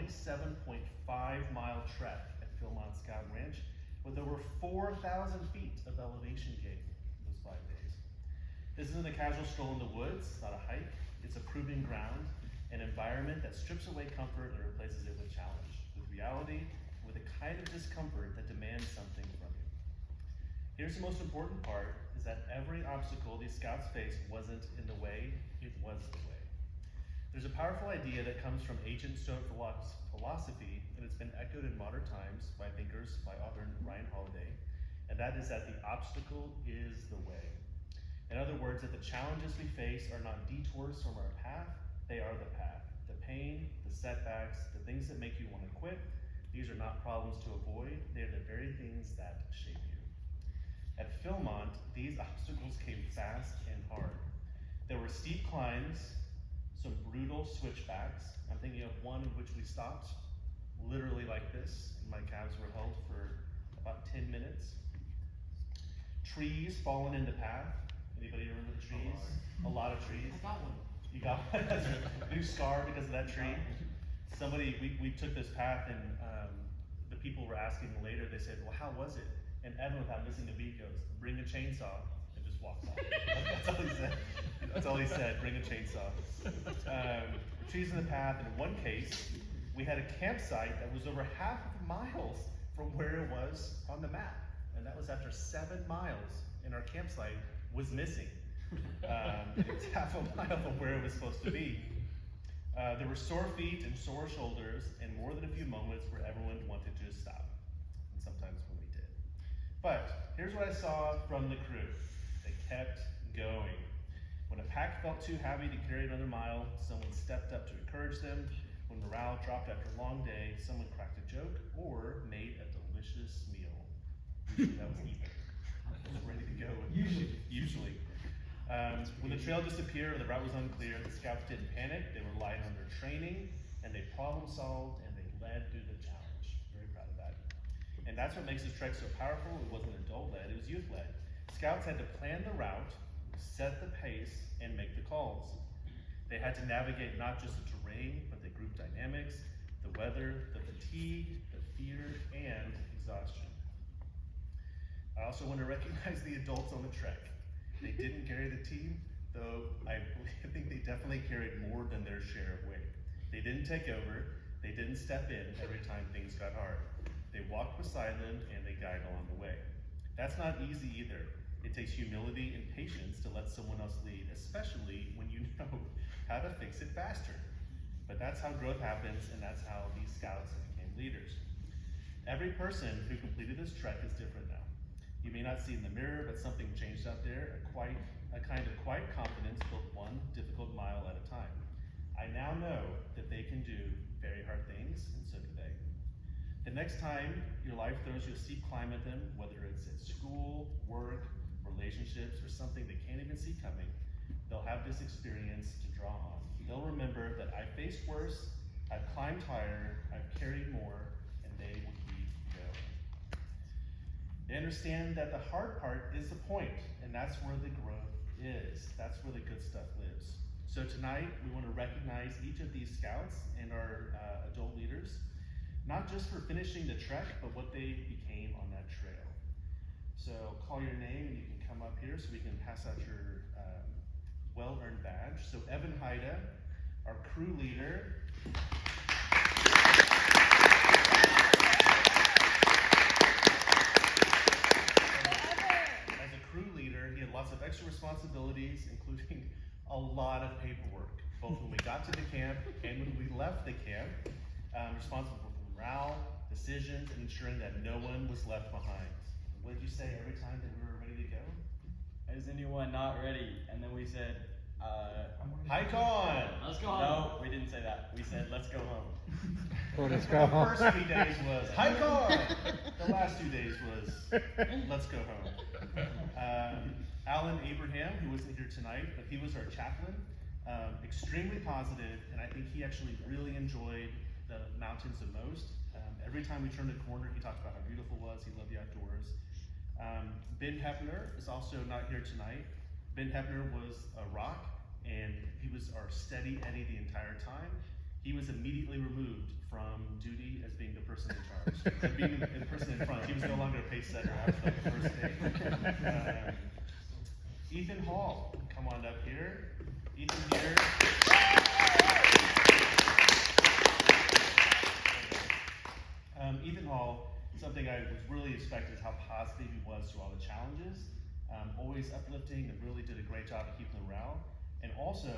27.5-mile trek at Philmont Scout Ranch with over 4,000 feet of elevation gain those 5 days. This isn't a casual stroll in the woods, it's not a hike. It's a proving ground, an environment that strips away comfort and replaces it with challenge, with reality, with a kind of discomfort that demands something from you. Here's the most important part, is that every obstacle these scouts faced wasn't in the way, it was the way. There's a powerful idea that comes from ancient Stoic philosophy, and it's been echoed in modern times by thinkers, by author Ryan Holiday, and that is that the obstacle is the way. In other words, that the challenges we face are not detours from our path, they are the path. The pain, the setbacks, the things that make you want to quit, these are not problems to avoid, they are the very things that shape you. At Philmont, these obstacles came fast and hard. There were steep climbs, some brutal switchbacks. I'm thinking of one in which we stopped, literally like this, and my calves were held for about 10 minutes. Trees fallen in the path. Anybody remember the trees? A lot of trees. I got one. You got one? That's a new scar because of that tree. Somebody, we took this path, and the people were asking later, they said, well, how was it? And Evan, without missing a beat, goes, bring a chainsaw, and just walks off. That's all he said. That's all he said, bring a chainsaw. Trees in the path. In one case, we had a campsite that was over half a mile from where it was on the map. And that was after 7 miles, and our campsite was missing. It was half a mile from where it was supposed to be. There were sore feet and sore shoulders, and more than a few moments where everyone wanted to just stop. And sometimes when we did. But here's what I saw from the crew. They kept going. When a pack felt too heavy to carry another mile, someone stepped up to encourage them. When morale dropped after a long day, someone cracked a joke or made a delicious meal. Usually that was Ethan. Ready to go. Usually. When the trail disappeared or the route was unclear, the scouts didn't panic. They relied on their training, and they problem solved, and they led through the challenge. Very proud of that. And that's what makes this trek so powerful. It wasn't adult-led, it was youth-led. Scouts had to plan the route, set the pace, and make the calls. They had to navigate not just the terrain, but the group dynamics, the weather, the fatigue, the fear, and exhaustion. I also want to recognize the adults on the trek. They didn't carry the team, though I think they definitely carried more than their share of weight. They didn't take over, they didn't step in every time things got hard. They walked beside them and they guided along the way. That's not easy either. It takes humility and patience to let someone else lead, especially when you know how to fix it faster. But that's how growth happens, and that's how these scouts became leaders. Every person who completed this trek is different now. You may not see in the mirror, but something changed out there. A kind of quiet confidence built one difficult mile at a time. I now know that they can do very hard things, and so do they. The next time your life throws you a steep climb at them, whether it's at school, work, relationships, or something they can't even see coming, they'll have this experience to draw on. They'll remember that I faced worse, I've climbed higher, I've carried more, and they will keep going. They understand that the hard part is the point, and that's where the growth is. That's where the good stuff lives. So tonight, we want to recognize each of these scouts and our adult leaders, not just for finishing the trek, but what they became on that trail. So call your name, and you can come up here so we can pass out your well-earned badge. So Evan Haida, our crew leader. As a crew leader, he had lots of extra responsibilities, including a lot of paperwork, both when we got to the camp and when we left the camp. Responsible for morale, decisions, and ensuring that no one was left behind. What did you say every time that we were ready to go? Is anyone not ready? And then we said, hike on! Let's go home. No, we didn't say that. We said, let's go home. Well, let's go The home. first 3 days was hike on! The last 2 days was let's go home. Alan Abraham, who wasn't here tonight, but he was our chaplain, extremely positive, and I think he actually really enjoyed the mountains the most. Every time we turned a corner, he talked about how beautiful it was. He loved the outdoors. Ben Hepner is also not here tonight. Ben Hepner was a rock, and he was our steady Eddie the entire time. He was immediately removed from duty as being the person in charge, and being the person in front. He was no longer a pace setter after like the first day. Ethan Hall, come on up here. Ethan here. Ethan Hall, something I was really expecting is how positive he was through all the challenges. Always uplifting and really did a great job of keeping the morale. And also,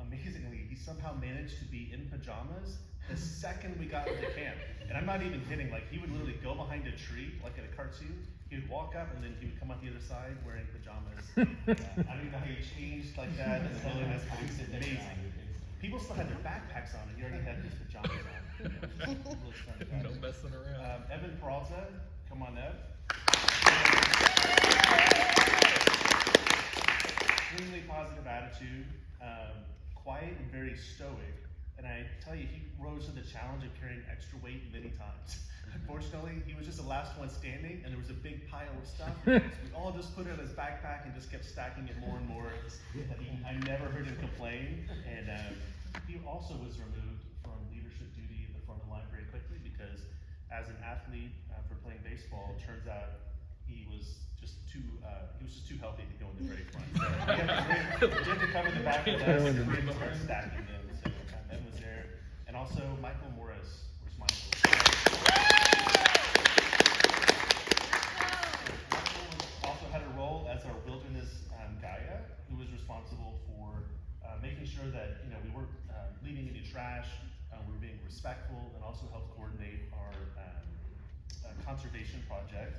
amazingly, he somehow managed to be in pajamas the second we got into camp. And I'm not even kidding, like he would literally go behind a tree, like in a cartoon. He would walk up and then he would come out the other side wearing pajamas. I don't even know how he changed like that in the wilderness, but it was amazing. People still had their backpacks on and he already had his pajamas on. No messing around. Evan Peralta, come on up. Extremely positive attitude, quiet and very stoic. And I tell you, he rose to the challenge of carrying extra weight many times. Unfortunately, he was just the last one standing, and there was a big pile of stuff. So we all just put it in his backpack and just kept stacking it more and more. I never heard him complain. And he also was removed from leadership duty at the front of the line very quickly because, as an athlete for playing baseball, it turns out he was just too healthy to go in the very front. So we had to cover the back of the desk and really start stacking them. So Ben was there. And also Michael Morris. Where's Michael? Michael also had a role as our wilderness guide, who was responsible for making sure that we weren't leaving any trash, we were being respectful, and also helped coordinate our conservation project.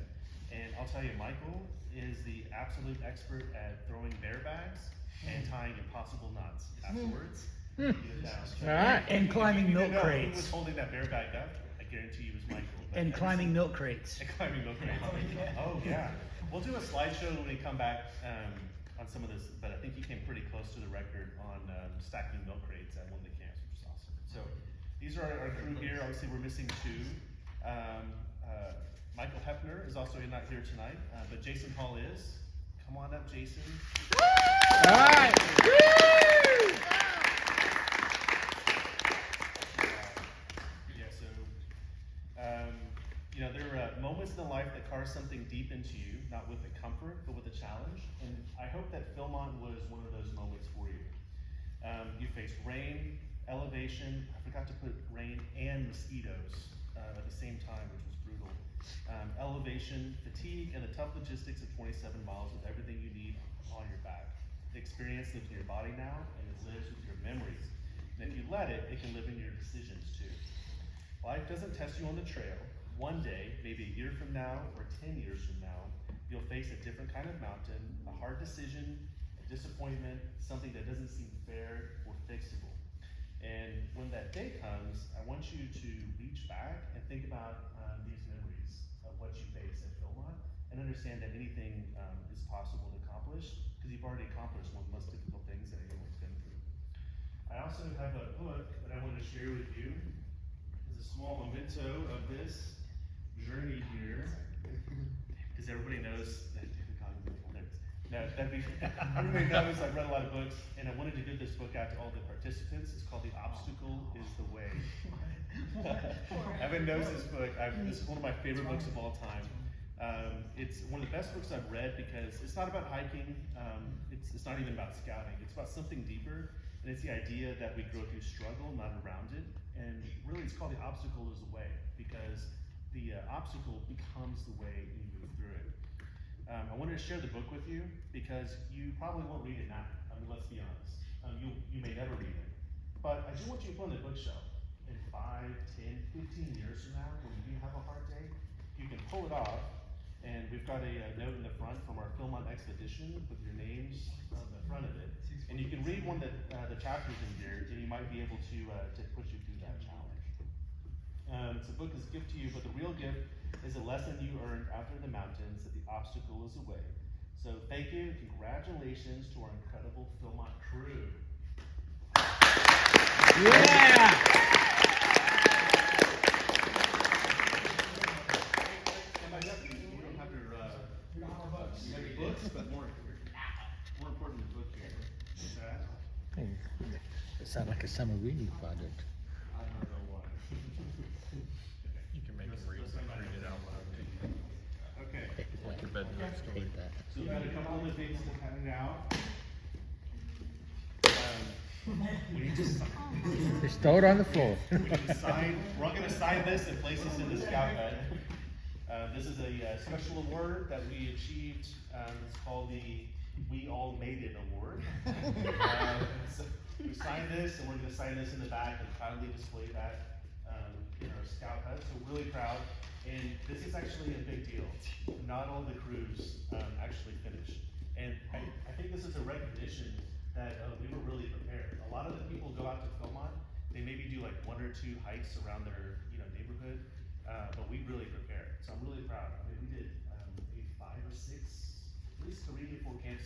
And I'll tell you, Michael is the absolute expert at throwing bear bags and tying impossible knots afterwards. Alright, and climbing milk Who was crates. holding that bear bag up? I guarantee you it was Michael. And climbing milk crates. And climbing milk crates. Oh yeah. We'll do a slideshow when we come back on some of this, but I think he came pretty close to the record on stacking milk crates at one of the camps, which is awesome. So these are our crew here. Obviously we're missing two. Michael Hepner is also not here tonight, but Jason Hall is. Come on up, Jason. All right. There are moments in the life that carve something deep into you, not with a comfort, but with a challenge. And I hope that Philmont was one of those moments for you. You faced rain, elevation. I forgot to put rain and mosquitoes at the same time, which was brutal. Elevation, fatigue, and the tough logistics of 27 miles with everything you need on your back. The experience lives in your body now, and it lives with your memories. And if you let it, it can live in your decisions too. Life doesn't test you on the trail. One day, maybe a year from now, or 10 years from now, you'll face a different kind of mountain, a hard decision, a disappointment, something that doesn't seem fair or fixable. And when that day comes, I want you to reach back and think about these memories of what you faced at Philmont, and understand that anything is possible to accomplish, because you've already accomplished one of the most difficult things that anyone's been through. I also have a book that I want to share with you. It's a small memento of this journey here, because everybody knows that everybody knows I've read a lot of books, and I wanted to give this book out to all the participants. It's called The Obstacle is the Way. Evan knows this book. This is one of my favorite books of all time. It's one of the best books I've read because it's not about hiking. It's not even about scouting. It's about something deeper, and it's the idea that we grow through struggle, not around it. And really, it's called The Obstacle is the Way because the obstacle becomes the way you move through it. I wanted to share the book with you because you probably won't read it now. I mean, let's be honest. You may never read it. But I do want you to put on the bookshelf. In 5, 10, 15 years from now, when you do have a hard day, you can pull it off. And we've got a note in the front from our Philmont expedition with your names on the front of it. And you can read one of the chapters in here, and you might be able to push you through that challenge. So the book is a gift to you, but the real gift is a lesson you earned out there in the mountains that the obstacle is the way. So thank you, and congratulations to our incredible Philmont crew. Yeah! You don't have your books, but more important the book here. It sounds like a summer reading project. I don't know why. Hate that. So we've got a couple other things to hand out. We need to sign. Just throw it on the floor. We need to sign. We're all gonna sign this and place this in the scout hut. This is a special award that we achieved. It's called the We All Made It Award. So we signed this, and we're gonna sign this in the back and proudly display that in our scout hut. So we're really proud. And this is actually a big deal. Not all the crews actually finished. And I think this is a recognition that we were really prepared. A lot of the people go out to Philmont, they maybe do like 1 or 2 hikes around their neighborhood, but we really prepared. So I'm really proud. I mean, we did maybe 5 or 6, at least 3 or 4 camp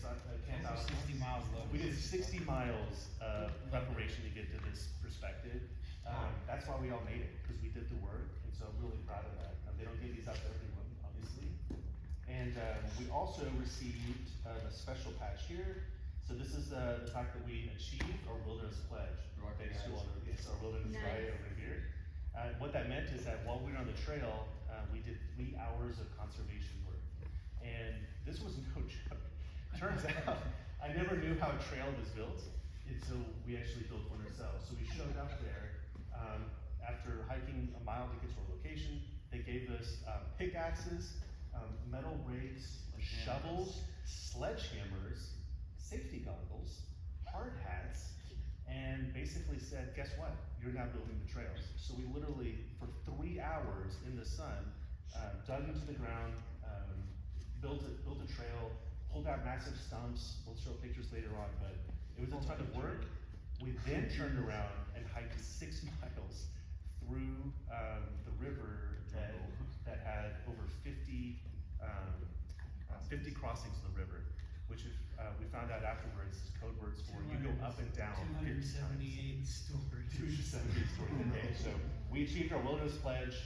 outs. 60 miles though. We did 60 miles of preparation to get to this perspective. That's why we all made it, because we did the work, and so I'm really proud of that. They don't give these out to everyone, obviously. And we also received a special patch here. So this is the fact that we achieved our wilderness pledge. Thanks to our wilderness guide over here. What that meant is that while we were on the trail, we did 3 hours of conservation work. And this was no joke. Turns out, I never knew how a trail was built until we actually built one ourselves. So we showed up there after hiking a mile to get to our location. They gave us pickaxes, metal rakes, shovels, sledgehammers, safety goggles, hard hats, and basically said, guess what? You're now building the trails. So we literally, for 3 hours in the sun, dug into the ground, built a trail, pulled out massive stumps. We'll show pictures later on, but it was a ton of work. We then turned around and hiked 6 miles through the river that had over 50 crossings of the river, which we found out afterwards is code words for you go up and down 50 times. 278 stories. 278 stories. Okay, so we achieved our wilderness pledge,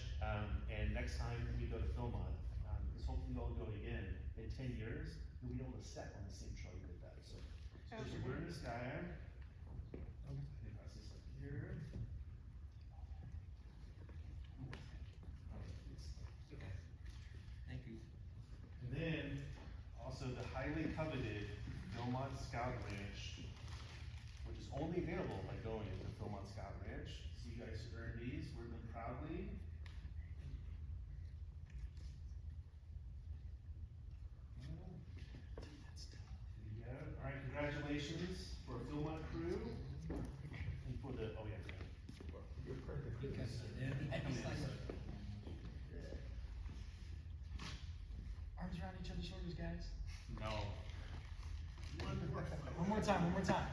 and next time we go to Philmont, because hopefully we'll go again in 10 years, you'll be able to step on the same trail you did that. So we're in the sky. Pass this up here. Okay. Thank you. And then, also the highly coveted Philmont Scout Ranch, which is only available by going to Philmont Scout Ranch. So you guys earned these, wear them proudly. There you go. All right, congratulations for Philmont crew and for the, oh yeah. Arms around each other's shoulders, guys. No. One more time, one more time.